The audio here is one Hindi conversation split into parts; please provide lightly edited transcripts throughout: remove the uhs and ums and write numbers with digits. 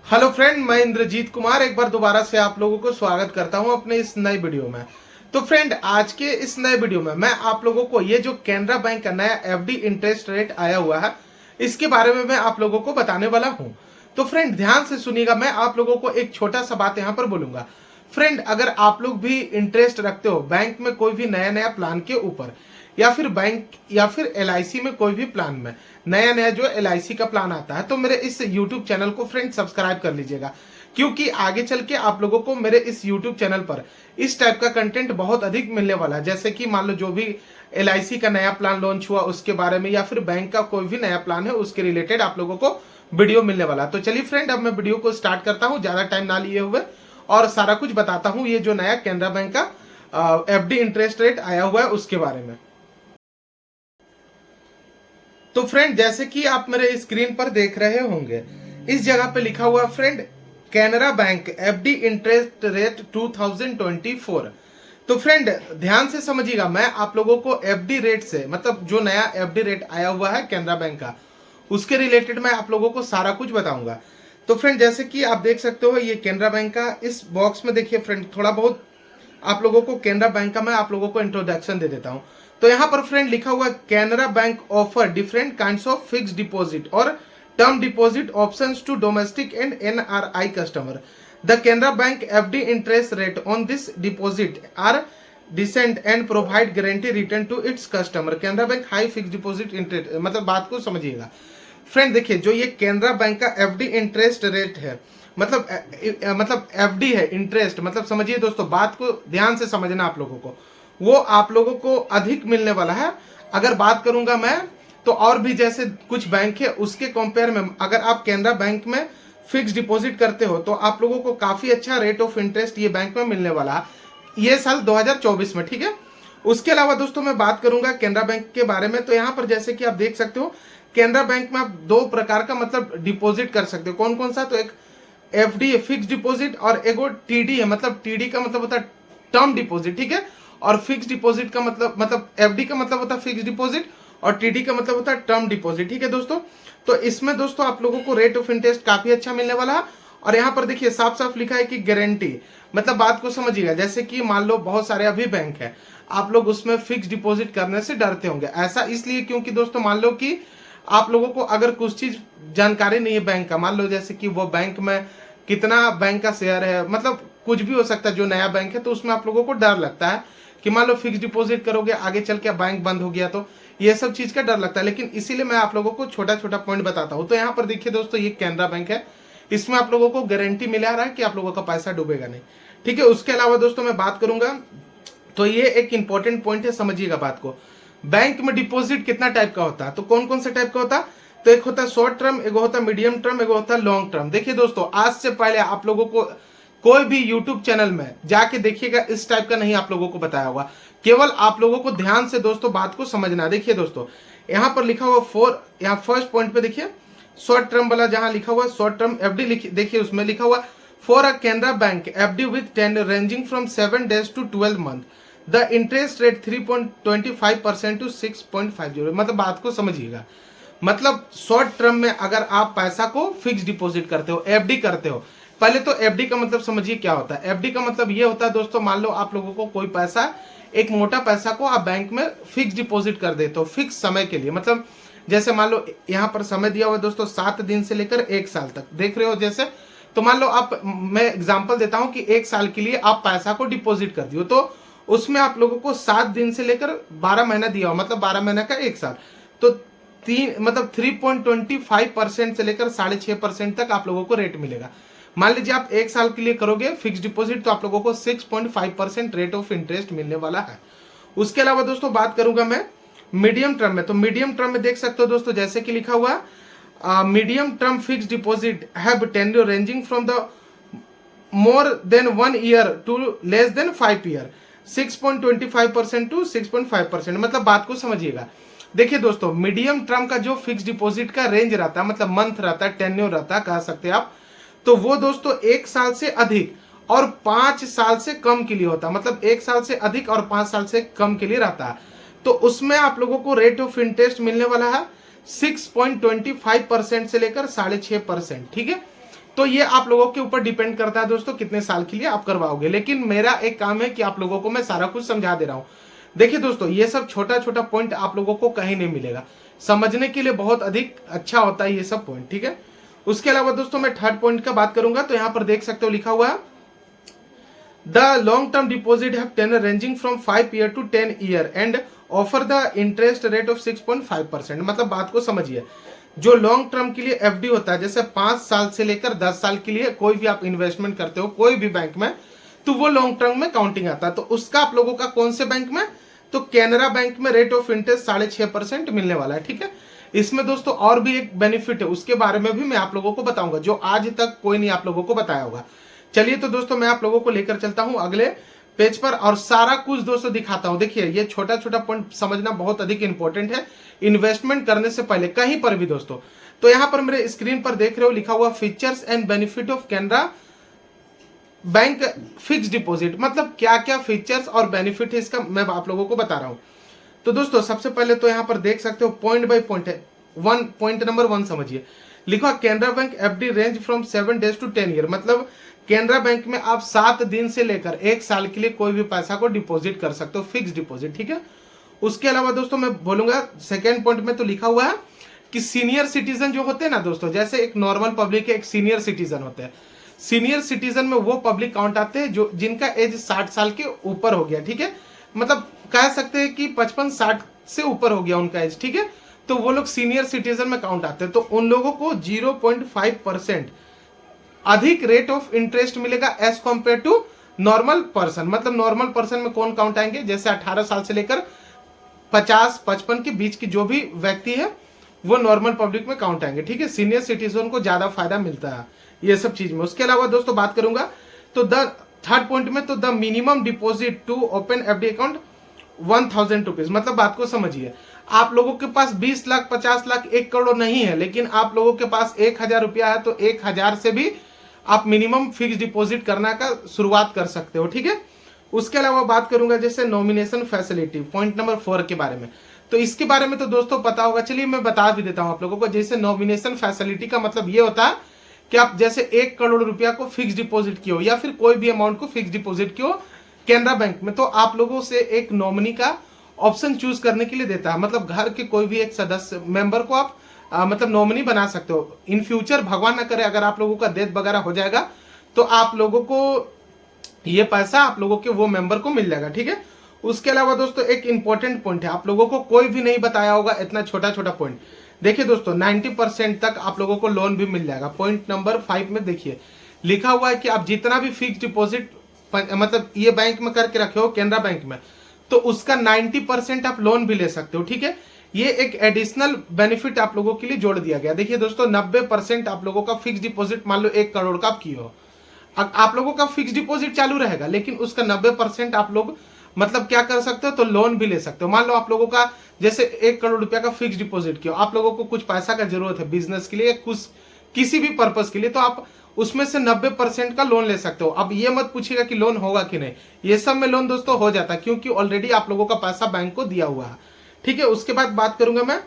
हेलो फ्रेंड, मैं इंद्रजीत कुमार एक बार दोबारा से आप लोगों को स्वागत करता हूं अपने इस नए वीडियो में। तो फ्रेंड, आज के इस नए वीडियो में मैं आप लोगों को ये जो कैनरा बैंक का नया एफडी इंटरेस्ट रेट आया हुआ है, इसके बारे में मैं आप लोगों को बताने वाला हूं। तो फ्रेंड, ध्यान से सुनिएगा, मैं आप लोगों को एक छोटा सा बात यहाँ पर बोलूंगा। फ्रेंड, अगर आप लोग भी इंटरेस्ट रखते हो बैंक में कोई भी नया नया प्लान के ऊपर, या फिर बैंक या फिर एलआईसी में कोई भी प्लान में नया नया जो एलआईसी का प्लान आता है, तो मेरे इस यूट्यूब चैनल को फ्रेंड सब्सक्राइब कर लीजिएगा, क्योंकि आगे चल के आप लोगों को मेरे इस यूट्यूब चैनल पर इस टाइप का कंटेंट बहुत अधिक मिलने वाला है। जैसे कि मान लो जो भी एलआईसी का नया प्लान लॉन्च हुआ उसके बारे में, या फिर बैंक का कोई भी नया प्लान है उसके रिलेटेड आप लोगों को वीडियो मिलने वाला। तो चलिए फ्रेंड, अब मैं वीडियो को स्टार्ट करता हूँ ज्यादा टाइम ना लिए हुए, और सारा कुछ बताता हूँ ये जो नया कैनरा बैंक का एफडी इंटरेस्ट रेट आया हुआ है उसके बारे में। तो फ्रेंड, जैसे कि आप मेरे स्क्रीन पर देख रहे होंगे, इस जगह पे लिखा हुआ friend Canara bank FD interest rate 2024। तो फ्रेंड, ध्यान से समझिएगा, मैं आप लोगों को एफडी रेट से मतलब जो नया एफडी रेट आया हुआ है कैनरा बैंक का, उसके रिलेटेड मैं आप लोगों को सारा कुछ बताऊंगा। तो फ्रेंड, जैसे कि आप देख सकते हो, ये कैनरा बैंक का इस बॉक्स में देखिए फ्रेंड, थोड़ा बहुत आप लोगों को कैनरा बैंक का मैं आप लोगों को इंट्रोडक्शन दे देता हूं। तो यहाँ पर फ्रेंड लिखा हुआ है, Canara bank offer different kinds of fix deposit और term deposit options to domestic and NRI customer. The Canara bank FD interest rate on this deposit are decent and provide guarantee return to its customer. Canara bank high fix deposit interest, मतलब बात को समझिएगा फ्रेंड। देखिए, जो ये कैनरा बैंक का एफडी इंटरेस्ट रेट है, मतलब एफडी है इंटरेस्ट, मतलब समझिए दोस्तों, बात को ध्यान से समझना आप लोगों को, वो आप लोगों को अधिक मिलने वाला है। अगर बात करूंगा मैं, तो और भी जैसे कुछ बैंक है उसके कंपेयर में अगर आप कैनरा बैंक में फिक्स डिपॉजिट करते हो तो आप लोगों को काफी अच्छा रेट ऑफ इंटरेस्ट ये बैंक में मिलने वाला है ये साल 2024 में, ठीक है। उसके अलावा दोस्तों मैं बात करूंगा कैनरा बैंक के बारे में। तो यहाँ पर जैसे कि आप देख सकते हो, कैनरा बैंक में आप दो प्रकार का मतलब डिपॉजिट कर सकते हो। कौन कौन सा? तो एक एफडी फिक्स डिपॉजिट और एक टीडी है, मतलब टीडी का मतलब होता है टर्म डिपॉजिट, ठीक है। और फिक्स डिपॉजिट का मतलब एफडी का मतलब होता है फिक्स डिपॉजिट और टीडी का मतलब होता है टर्म डिपॉजिट, ठीक है दोस्तों। तो इसमें दोस्तों आप लोगों को रेट ऑफ इंटरेस्ट काफी अच्छा मिलने वाला है। और यहाँ पर देखिए साफ साफ लिखा है कि गारंटी, मतलब बात को समझिएगा। जैसे कि मान लो बहुत सारे अभी बैंक है, आप लोग उसमें फिक्स डिपॉजिट करने से डरते होंगे। ऐसा इसलिए क्योंकि दोस्तों मान लो कि आप लोगों को अगर कुछ चीज जानकारी नहीं है बैंक का, मान लो जैसे कि वो बैंक में कितना बैंक का शेयर है, मतलब कुछ भी हो सकता है जो नया बैंक है, तो उसमें आप लोगों को डर लगता है कि मान लो फिक्स डिपॉजिट करोगे आगे चल के बैंक बंद हो गया, तो ये सब चीज का डर लगता है। लेकिन इसीलिए मैं आप लोगों को छोटा छोटा पॉइंट बताता हूँ। तो यहाँ पर देखिए दोस्तों, ये कैनरा बैंक है, इसमें आप लोगों को गारंटी मिला रहा है कि आप लोगों का पैसा डूबेगा नहीं, ठीक है। उसके अलावा दोस्तों मैं बात करूंगा, तो ये एक इंपॉर्टेंट पॉइंट है, समझिएगा बात को। बैंक में डिपॉजिट कितना टाइप का होता है? तो कौन कौन से टाइप का होता है? तो एक होता है शॉर्ट टर्म, एक होता है मीडियम टर्म, एक होता है लॉन्ग टर्म। देखिए दोस्तों, आज से पहले आप लोगों को कोई भी यूट्यूब चैनल में जाके देखिएगा, इस टाइप का नहीं आप लोगों को बताया होगा। केवल आप लोगों को ध्यान से दोस्तों बात को समझना। देखिए दोस्तों, यहाँ पर लिखा हुआ यहाँ फर्स्ट पॉइंट पे देखिए, शॉर्ट टर्म वाला जहां लिखा हुआ शॉर्ट टर्म एफडी, देखिए उसमें लिखा हुआ for a Canara bank FD with tenure ranging from 7 days to 12 month the interest rate 3.25% to 6.50। मतलब बात को समझिएगा, मतलब शॉर्ट टर्म में अगर आप पैसा को फिक्स डिपॉजिट करते हो, एफडी करते हो। पहले तो एफडी का मतलब समझिए क्या होता है। एफडी का मतलब ये होता है दोस्तों, मान लो आप लोगों को कोई पैसा, एक मोटा पैसा को आप बैंक में फिक्स डिपॉजिट कर देते हो फिक्स समय के लिए। मतलब जैसे मान लो यहाँ पर समय दिया हुआ है दोस्तों 7 दिन से लेकर 1 साल तक, देख रहे हो जैसे। तो मान लो आप, मैं एग्जांपल देता हूं कि 1 साल के लिए आप पैसा को डिपॉजिट कर दियो, तो उसमें आप लोगों को 7 दिन से लेकर 12 महीना दिया हो, मतलब 12 महीने का 1 साल, तो 3.25% से लेकर 6.5% तक आप लोगों को रेट मिलेगा। मान लीजिए आप 1 साल के लिए करोगे फिक्स डिपॉजिट, तो आप लोगों को 6.5% रेट ऑफ इंटरेस्ट मिलने वाला है। उसके अलावा दोस्तों बात करूंगा मैं मीडियम टर्म में। तो मीडियम टर्म में देख सकते हो दोस्तों, जैसे कि लिखा हुआ medium term fix deposit have tenure ranging from the more than 1 year to less than 5 year 6.25% to 6.5%। मतलब बात को समझिएगा। देखिए दोस्तों, मीडियम टर्म का जो फिक्स डिपॉजिट का रेंज रहता है, मतलब मंथ रहता है, टेन्योर रहता है, कह सकते हैं आप, तो वो दोस्तों 1 साल से अधिक और 5 साल से कम के लिए होता है। मतलब 1 साल से अधिक और 5 साल से कम के लिए रहता है। तो उसमें आप लोगों को रेट ऑफ इंटरेस्ट मिलने वाला है 6.25% से लेकर 6.5%, ठीक है। तो ये आप लोगों के ऊपर डिपेंड करता है दोस्तों कितने साल के लिए आप करवाओगे, लेकिन मेरा एक काम है कि आप लोगों को मैं सारा कुछ समझा दे रहा हूँ। देखिए दोस्तों, ये सब छोटा छोटा पॉइंट आप लोगों को कहीं नहीं मिलेगा, समझने के लिए बहुत अधिक अच्छा होता है ये सब पॉइंट, ठीक है। उसके अलावा दोस्तों मैं थर्ड पॉइंट का बात करूंगा, तो यहाँ पर देख सकते हो लिखा हुआ है the long term deposit have tenure ranging from 5 year to 10 year and offer the interest rate of 6.5%। मतलब बात को समझिए, जो लॉन्ग टर्म के लिए एफडी होता है, जैसे 5 साल से लेकर 10 साल के लिए कोई भी आप इन्वेस्टमेंट करते हो कोई भी बैंक में, तो वो लॉन्ग टर्म में काउंटिंग आता है। तो उसका आप लोगों का कौन से बैंक में, तो कैनरा बैंक में रेट ऑफ इंटरेस्ट 6.5% मिलने वाला है, ठीक है। इसमें दोस्तों और भी एक बेनिफिट है, उसके बारे में भी मैं आप लोगों को बताऊंगा, जो आज तक कोई नहीं आप लोगों को बताया होगा। चलिए तो दोस्तों मैं आप लोगों को लेकर चलता हूं अगले पेज पर और सारा कुछ दोस्तों दिखाता हूं। देखिए ये छोटा छोटा पॉइंट समझना बहुत अधिक इंपॉर्टेंट है इन्वेस्टमेंट करने से पहले कहीं पर भी दोस्तों। तो यहां पर मेरे स्क्रीन पर देख रहे हो लिखा हुआ features and benefit of Canara bank fix deposit. मतलब क्या क्या फीचर्स और बेनिफिट है इसका मैं आप लोगों को बता रहा हूं। तो दोस्तों सबसे पहले तो यहां पर देख सकते हो पॉइंट बाय पॉइंट है। पॉइंट नंबर 1 समझिए, लिखा Canara bank FD range from 7 days to 10 year. मतलब कैनरा बैंक में आप 7 दिन से लेकर 1 साल के लिए कोई भी पैसा को डिपॉजिट कर सकते हो, फिक्स डिपॉजिट, ठीक है। उसके अलावा दोस्तों मैं बोलूंगा सेकेंड पॉइंट में तो लिखा हुआ है कि सीनियर सिटीजन जो होते हैं ना दोस्तों, जैसे एक नॉर्मल पब्लिक है, एक सीनियर सिटीजन होते हैं। सीनियर सिटीजन में वो पब्लिक काउंट आते हैं जो जिनका एज 60 साल के ऊपर हो गया, ठीक है। मतलब कह सकते हैं कि 55-60 से ऊपर हो गया उनका एज, ठीक है। तो वो लोग सीनियर सिटीजन में काउंट आते हैं। तो उन लोगों को 0.5% अधिक रेट ऑफ इंटरेस्ट मिलेगा as compare to normal person. मतलब नॉर्मल पर्सन में कौन काउंट आएंगे, जैसे 18 साल से लेकर 50-55 के बीच की जो भी व्यक्ति है वो नॉर्मल पब्लिक में काउंट आएंगे, ठीक है। सीनियर सिटीजन को ज्यादा फायदा मिलता है ये सब चीज में। उसके अलावा दोस्तों बात करूंगा तो द थर्ड पॉइंट में, तो the minimum deposit to open FD account 1000 rupees. मतलब बात को समझिए, आप लोगों के पास 20 लाख 50 लाख 1 करोड़ नहीं है, लेकिन आप लोगों के पास 1000 रुपया है, तो 1000 से भी आप मिनिमम फिक्स डिपॉजिट करना का शुरुआत कर सकते हो, ठीक है। उसके अलावा बात करूंगा जैसे नॉमिनेशन फैसिलिटी, पॉइंट नंबर 4 के बारे में। तो इसके बारे में तो दोस्तों पता होगा, चलिए मैं बता भी देता हूं आप लोगों को। जैसे नॉमिनेशन फैसिलिटी का मतलब ये होता है कि आप जैसे 1 करोड़ रुपया को फिक्स डिपॉजिट किए हो या फिर कोई भी अमाउंट को फिक्स डिपॉजिट किए हो कैनरा बैंक में, तो आप लोगों से एक नॉमिनी का ऑप्शन चूज करने के लिए देता है। मतलब घर के कोई भी एक सदस्य मेंबर को आप मतलब नॉमिनी बना सकते हो। इन फ्यूचर भगवान ना करे अगर आप लोगों का डेथ वगैरह हो जाएगा तो आप लोगों को ये पैसा आप लोगों के वो मेंबर को मिल जाएगा, ठीक है। उसके अलावा दोस्तों एक इंपॉर्टेंट पॉइंट है, आप लोगों को कोई भी नहीं बताया होगा इतना छोटा छोटा पॉइंट। देखिए दोस्तों 90% तक आप लोगों को लोन भी मिल जाएगा। पॉइंट नंबर 5 में देखिए लिखा हुआ है कि आप जितना भी फिक्स डिपॉजिट मतलब ये बैंक में करके रखे हो कैनरा बैंक में, तो उसका 90% आप लोन भी ले सकते हो, ठीक है। ये एक एडिशनल बेनिफिट आप लोगों के लिए जोड़ दिया गया। देखिए दोस्तों 90% आप लोगों का फिक्स डिपॉजिट मान लो 1 करोड़ का आप किए हो, आप लोगों का फिक्स डिपॉजिट चालू रहेगा, लेकिन उसका 90% आप लोग मतलब क्या कर सकते हो, तो लोन भी ले सकते हो। मान लो आप लोगों का जैसे 1 करोड़ रुपया का फिक्स डिपॉजिट किया, आप लोगों को कुछ पैसा का जरूरत है बिजनेस के लिए, कुछ किसी भी पर्पज के लिए, तो आप उसमें से 90% का लोन ले सकते हो। अब ये मत पूछिएगा कि लोन होगा कि नहीं, ये सब में लोन दोस्तों हो जाता है क्योंकि ऑलरेडी आप लोगों का पैसा बैंक को दिया हुआ है, ठीक है। उसके बाद बात करूंगा मैं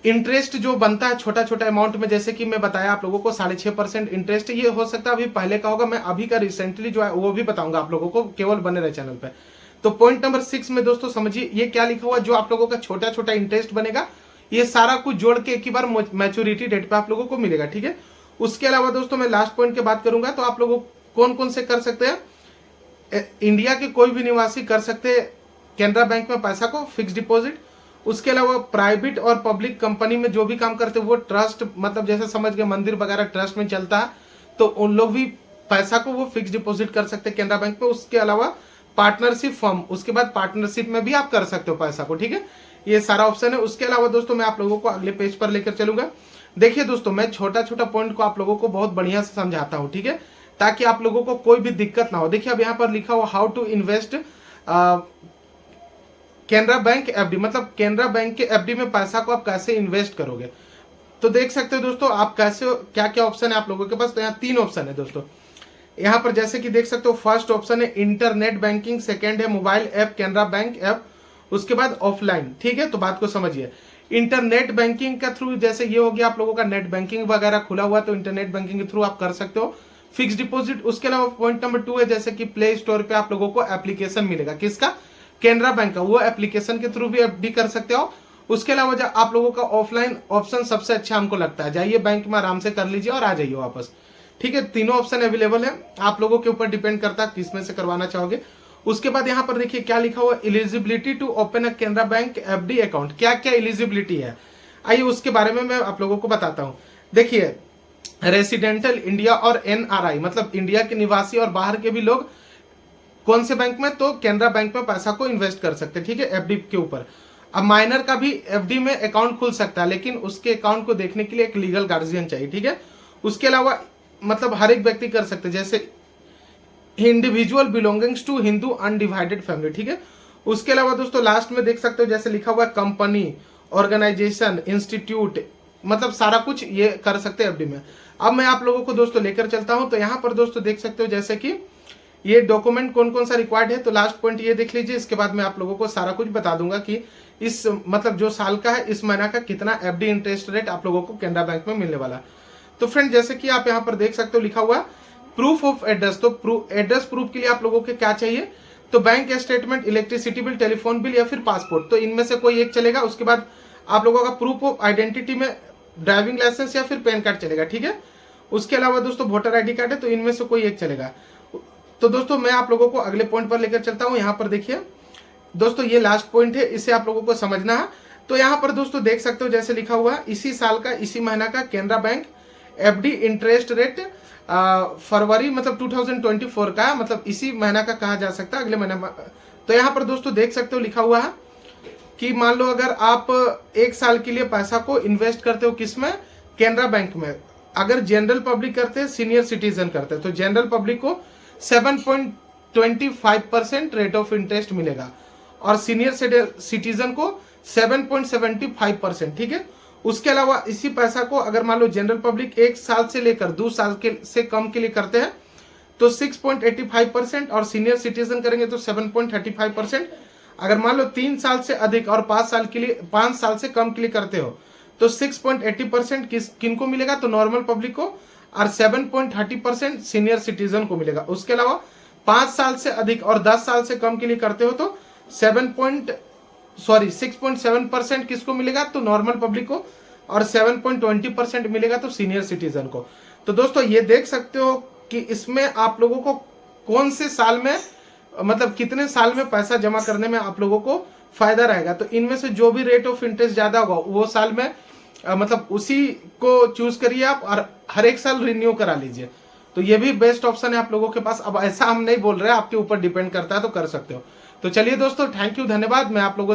इंटरेस्ट जो बनता है छोटा छोटा अमाउंट में, जैसे कि मैं बताया आप लोगों को 6.5% इंटरेस्ट, ये हो सकता है अभी पहले का होगा, मैं अभी का रिसेंटली जो है वो भी बताऊंगा आप लोगों को, केवल बने रहे चैनल पे। तो पॉइंट नंबर 6 में दोस्तों समझिए ये क्या लिखा हुआ, जो आप लोगों का छोटा छोटा इंटरेस्ट बनेगा ये सारा कुछ जोड़ के एक ही बार मैच्योरिटी डेट पे आप लोगों को मिलेगा, ठीक है। उसके अलावा दोस्तों मैं लास्ट पॉइंट की बात करूंगा, तो आप लोग कौन कौन से कर सकते हैं, इंडिया के कोई भी निवासी कर सकते हैं कैनरा बैंक में पैसा को फिक्स डिपॉजिट। उसके अलावा प्राइवेट और पब्लिक कंपनी में जो भी काम करते हैं वो ट्रस्ट, मतलब जैसे समझ गए मंदिर वगैरह ट्रस्ट में चलता है, तो उन लोग भी पैसा को वो फिक्स डिपॉजिट कर सकते हैं कैनरा बैंक में। उसके अलावा पार्टनरशिप फर्म, उसके बाद पार्टनरशिप में भी आप कर सकते हो पैसा को, ठीक है। ये सारा ऑप्शन है। उसके अलावा दोस्तों मैं आप लोगों को अगले पेज पर लेकर चलूंगा। देखिए दोस्तों मैं छोटा छोटा पॉइंट को आप लोगों को बहुत बढ़िया से समझाता हूं, ठीक है, ताकि आप लोगों को कोई भी दिक्कत ना हो। देखिए अब यहाँ पर लिखा हुआ how to invest Canara bank FD, मतलब कैनरा बैंक के एफडी में पैसा को आप कैसे इन्वेस्ट करोगे। तो देख सकते हो दोस्तों आप कैसे, क्या क्या ऑप्शन है आप लोगों के पास। तो यहाँ 3 ऑप्शन है दोस्तों। यहाँ पर जैसे कि देख सकते हो फर्स्ट ऑप्शन है इंटरनेट बैंकिंग, सेकेंड है mobile app Canara bank app, उसके बाद ऑफलाइन, ठीक है। तो बात को समझिए, इंटरनेट बैंकिंग के थ्रू, जैसे ये हो गया आप लोगों का नेट बैंकिंग वगैरह खुला हुआ, तो इंटरनेट बैंकिंग के थ्रू आप कर सकते हो फिक्स डिपॉजिट। उसके अलावा पॉइंट नंबर 2 है जैसे कि प्ले स्टोर पे आप लोगों को एप्लीकेशन मिलेगा, किसका, कैनरा बैंक का, वो एप्लीकेशन के थ्रू भी एफडी कर सकते हो। उसके अलावा जो आप लोगों का ऑफलाइन ऑप्शन सबसे अच्छा हमको लगता है, जाइए बैंक में आराम से कर लीजिए और आ जाइए वापस। ठीक है, तीनों ऑप्शन अवेलेबल है, आप लोगों के ऊपर डिपेंड करता है किस में से करवाना चाहोगे। उसके बाद यहाँ पर देखिए क्या लिखा हुआ, eligibility to open a Canara bank FD account. क्या क्या एलिजिबिलिटी है, आइए उसके बारे में मैं आप लोगों को बताता हूँ। देखिए, रेसिडेंटल इंडिया और एनआरआई मतलब इंडिया के निवासी और बाहर के भी लोग कौन से बैंक में, तो कैनरा बैंक में पैसा को इन्वेस्ट कर सकते हैं। ठीक है, एफडी के ऊपर। अब माइनर का भी एफडी में अकाउंट खुल सकता है, लेकिन उसके अकाउंट को देखने के लिए एक लीगल गार्जियन चाहिए। ठीक है, उसके अलावा मतलब हर एक व्यक्ति कर सकते हैं, जैसे individual belongings to Hindu undivided family. ठीक है, उसके अलावा दोस्तों लास्ट में देख सकते हो जैसे लिखा हुआ है कंपनी, ऑर्गेनाइजेशन, इंस्टीट्यूट, मतलब सारा कुछ ये कर सकते हैं एफडी में। अब मैं आप लोगों को दोस्तों लेकर चलता हूं, तो यहाँ पर दोस्तों देख सकते हो जैसे कि ये डॉक्यूमेंट कौन कौन सा रिक्वायर्ड है, तो लास्ट पॉइंट ये देख लीजिए। इसके बाद मैं आप लोगों को सारा कुछ बता दूंगा कि इस मतलब जो साल का है इस महीना का कितना एफडी इंटरेस्ट रेट आप लोगों को कैनरा बैंक में मिलने वाला। तो फ्रेंड जैसे कि आप यहाँ पर देख सकते हो लिखा हुआ प्रूफ ऑफ एड्रेस, तो एड्रेस प्रूफ के लिए आप लोगों के क्या चाहिए, तो bank statement, electricity bill, telephone bill या फिर पासपोर्ट, तो इनमें से कोई एक चलेगा। उसके बाद आप लोगों का प्रूफ ऑफ आइडेंटिटी में ड्राइविंग लाइसेंस या फिर पैन कार्ड चलेगा। ठीक है, उसके अलावा दोस्तों वोटर आईडी कार्ड है, तो इनमें से कोई एक चलेगा। तो दोस्तों मैं आप लोगों को अगले पॉइंट पर लेकर चलता हूं। यहाँ पर देखिए दोस्तों ये लास्ट पॉइंट है, इसे आप लोगों को समझना है। तो यहाँ पर दोस्तों देख सकते हो जैसे लिखा हुआ है इसी साल का इसी महीना का Canara bank FD interest rate फरवरी मतलब 2024 का, मतलब इसी महीना का कहा जा सकता है, अगले महीने। तो यहाँ पर दोस्तों देख सकते हो लिखा हुआ है कि मान लो अगर आप एक साल के लिए पैसा को इन्वेस्ट करते हो किसमें, कैनरा बैंक में, अगर जनरल पब्लिक करते हैं, सीनियर सिटीजन करते हैं, तो जनरल पब्लिक को 7.25% रेट ऑफ इंटरेस्ट मिलेगा और सीनियर सिटीजन को 7.75%। ठीक है, उसके अलावा इसी पैसा को अगर मान लो जनरल पब्लिक एक साल से लेकर 2 साल के से कम के लिए करते हैं तो 6.85% और सीनियर सिटीजन करेंगे तो 7.35%। अगर मान लो 3 साल से अधिक और 5 साल से कम के लिए करते हो तो 6.80% किनको मिलेगा, तो नॉर्मल पब्लिक को, और 7.30% सीनियर सिटीजन को मिलेगा। उसके अलावा 5 साल से अधिक और 10 साल से कम के लिए करते हो तो 6.7% किसको मिलेगा, तो नॉर्मल पब्लिक को, और 7.20% मिलेगा तो सीनियर सिटीजन को। तो दोस्तों ये देख सकते हो कि इसमें आप लोगों को कौन से साल में मतलब कितने साल में पैसा जमा करने में आप लोगों को फायदा रहेगा। तो इनमें से जो भी रेट ऑफ इंटरेस्ट ज्यादा होगा वो साल में मतलब उसी को चूज करिए आप और हर एक साल रिन्यू करा लीजिए। तो ये भी बेस्ट ऑप्शन है आप लोगों के पास। अब ऐसा हम नहीं बोल रहे, आपके ऊपर डिपेंड करता है, तो कर सकते हो। तो चलिए दोस्तों, थैंक यू, धन्यवाद। मैं आप लोगों से